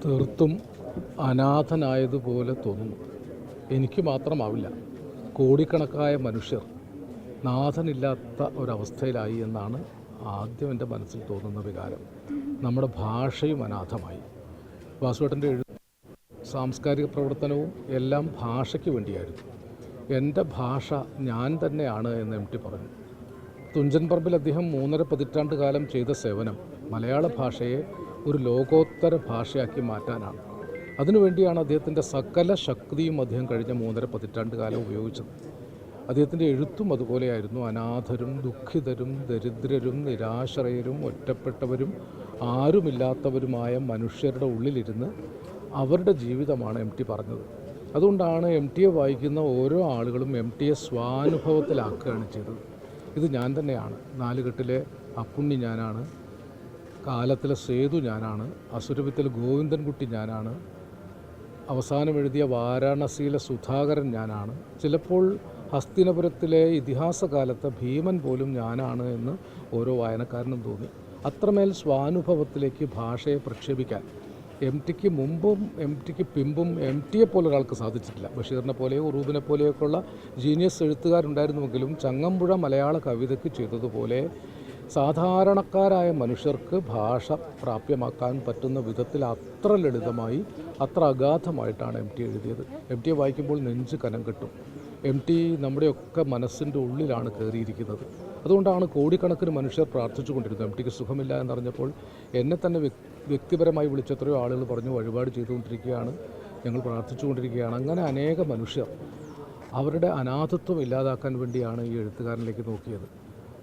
തീർത്തും അനാഥനായതുപോലെ തോന്നുന്നു. എനിക്ക് മാത്രമാവില്ല, കോടിക്കണക്കായ മനുഷ്യർ നാഥനില്ലാത്ത ഒരവസ്ഥയിലായി എന്നാണ് ആദ്യം എൻ്റെ മനസ്സിൽ തോന്നുന്ന വികാരം. നമ്മുടെ ഭാഷയും അനാഥമായി. വാസുവേട്ടൻ്റെ സാംസ്കാരിക പ്രവർത്തനവും എല്ലാം ഭാഷയ്ക്ക് വേണ്ടിയായിരുന്നു. എൻ്റെ ഭാഷ ഞാൻ തന്നെയാണ് എന്ന് എം ടി പറഞ്ഞു. തുഞ്ചൻ പറമ്പിൽ അദ്ദേഹം 3.5 പതിറ്റാണ്ട് കാലം ചെയ്ത സേവനം മലയാള ഭാഷയെ ഒരു ലോകോത്തര ഭാഷയാക്കി മാറ്റാനാണ്. അതിനുവേണ്ടിയാണ് അദ്ദേഹത്തിൻ്റെ സകല ശക്തിയും അദ്ദേഹം കഴിഞ്ഞ 3.5 പതിറ്റാണ്ട് കാലം ഉപയോഗിച്ചത്. അദ്ദേഹത്തിൻ്റെ എഴുത്തും അതുപോലെയായിരുന്നു. അനാഥരും ദുഃഖിതരും ദരിദ്രരും നിരാശ്രയരും ഒറ്റപ്പെട്ടവരും ആരുമില്ലാത്തവരുമായ മനുഷ്യരുടെ ഉള്ളിലിരുന്ന് അവരുടെ ജീവിതമാണ് എം ടി പറഞ്ഞത്. അതുകൊണ്ടാണ് എം ടിയെ വായിക്കുന്ന ഓരോ ആളുകളും എം ടിയെ സ്വാനുഭവത്തിലാക്കുകയാണ് ചെയ്തത്. ഇത് ഞാൻ തന്നെയാണ്, നാലുകെട്ടിലെ അപ്പുണ്ണി ഞാനാണ്, കാലത്തിലെ സേതു ഞാനാണ്, അസുരവിത്തിലെ ഗോവിന്ദൻകുട്ടി ഞാനാണ്, അവസാനം എഴുതിയ വാരാണസിയിലെ സുധാകരൻ ഞാനാണ്, ചിലപ്പോൾ ഹസ്തിനപുരത്തിലെ ഇതിഹാസകാലത്തെ ഭീമൻ പോലും ഞാനാണ് എന്ന് ഓരോ വായനക്കാരനും തോന്നി. അത്രമേൽ സ്വാനുഭവത്തിലേക്ക് ഭാഷയെ പ്രക്ഷേപിക്കാൻ എം ടിക്ക് മുമ്പും എം ടിക്ക് പിമ്പും എം ടിയെ പോലെ ഒരാൾക്ക് സാധിച്ചിട്ടില്ല. ബഷീറിനെ പോലെയോ ഉറൂബിനെ പോലെയൊക്കെയുള്ള ജീനിയസ് എഴുത്തുകാരുണ്ടായിരുന്നുവെങ്കിലും ചങ്ങമ്പുഴ മലയാള കവിതയ്ക്ക് ചെയ്തതുപോലെ സാധാരണക്കാരായ മനുഷ്യർക്ക് ഭാഷ പ്രാപ്യമാക്കാൻ പറ്റുന്ന വിധത്തിൽ അത്ര ലളിതമായി അത്ര അഗാധമായിട്ടാണ് എം ടി എഴുതിയത്. എം ടിയെ വായിക്കുമ്പോൾ നെഞ്ച് കനം കെട്ടും. എം ടി നമ്മുടെയൊക്കെ മനസ്സിൻ്റെ ഉള്ളിലാണ് കയറിയിരിക്കുന്നത്. അതുകൊണ്ടാണ് കോടിക്കണക്കിന് മനുഷ്യർ പ്രാർത്ഥിച്ചു കൊണ്ടിരുന്നത്. എം ടിക്ക് സുഖമില്ല എന്നറിഞ്ഞപ്പോൾ എന്നെ തന്നെ വ്യക്തിപരമായി വിളിച്ച എത്രയോ ആളുകൾ പറഞ്ഞു, വഴിപാട് ചെയ്തുകൊണ്ടിരിക്കുകയാണ്, ഞങ്ങൾ പ്രാർത്ഥിച്ചുകൊണ്ടിരിക്കുകയാണ്. അങ്ങനെ അനേക മനുഷ്യർ അവരുടെ അനാഥത്വം ഇല്ലാതാക്കാൻ വേണ്ടിയാണ് ഈ എഴുത്തുകാരനിലേക്ക് നോക്കിയത്.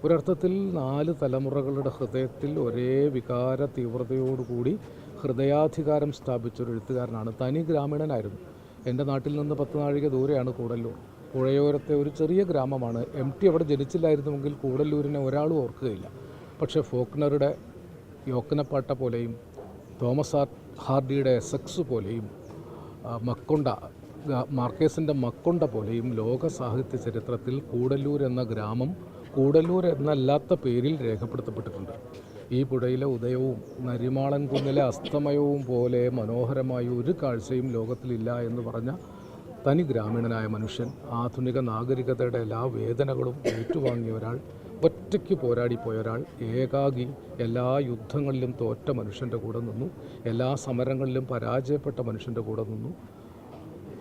ഒരർത്ഥത്തിൽ 4 തലമുറകളുടെ ഹൃദയത്തിൽ ഒരേ വികാര തീവ്രതയോടുകൂടി ഹൃദയാധികാരം സ്ഥാപിച്ചൊരു എഴുത്തുകാരനാണ്. തനി ഗ്രാമീണനായിരുന്നു. എൻ്റെ നാട്ടിൽ നിന്ന് 10 നാഴിക ദൂരെയാണ് കൂടല്ലൂർ. പുഴയോരത്തെ ഒരു ചെറിയ ഗ്രാമമാണ്. എം ടി അവിടെ ജനിച്ചില്ലായിരുന്നുവെങ്കിൽ കൂടല്ലൂരിനെ ഒരാളും ഓർക്കുകയില്ല. പക്ഷേ ഫോക്നറുടെ യോക്കനപ്പാട്ട പോലെയും തോമസ് ഹാർഡിയുടെ എസെക്സ് പോലെയും മാർക്കേസിൻ്റെ മക്കൊണ്ട പോലെയും ലോക സാഹിത്യ ചരിത്രത്തിൽ കൂടല്ലൂർ എന്ന ഗ്രാമം കൂടല്ലൂർ എന്നല്ലാത്ത പേരിൽ രേഖപ്പെടുത്തപ്പെട്ടിട്ടുണ്ട്. ഈ പുഴയിലെ ഉദയവും നരിമാളൻ കുന്നിലെ അസ്തമയവും പോലെ മനോഹരമായ ഒരു കാഴ്ചയും ലോകത്തിലില്ല എന്ന് പറഞ്ഞ തനി ഗ്രാമീണനായ മനുഷ്യൻ, ആധുനിക നാഗരികതയുടെ എല്ലാ വേദനകളും ഏറ്റുവാങ്ങിയ ഒരാൾ, ഒറ്റയ്ക്ക് പോരാടിപ്പോയ ഒരാൾ, ഏകാഗി എല്ലാ യുദ്ധങ്ങളിലും തോറ്റ മനുഷ്യൻ്റെ കൂടെ നിന്നു, എല്ലാ സമരങ്ങളിലും പരാജയപ്പെട്ട മനുഷ്യൻ്റെ കൂടെ നിന്നു.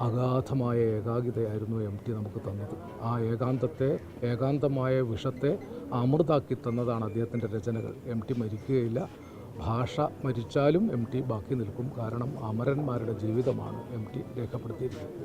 അഗാധമായ ഏകാഗ്രതയായിരുന്നു എം ടി നമുക്ക് തന്നത്. ആ ഏകാന്തമായ വിഷത്തെ അമൃതാക്കി തന്നതാണ് അദ്ദേഹത്തിൻ്റെ രചനകൾ. എം ടി മരിക്കുകയില്ല. ഭാഷ മരിച്ചാലും എം ടി ബാക്കി നിൽക്കും. കാരണം അമരന്മാരുടെ ജീവിതമാണ് എം ടി രേഖപ്പെടുത്തിയിരിക്കുന്നത്.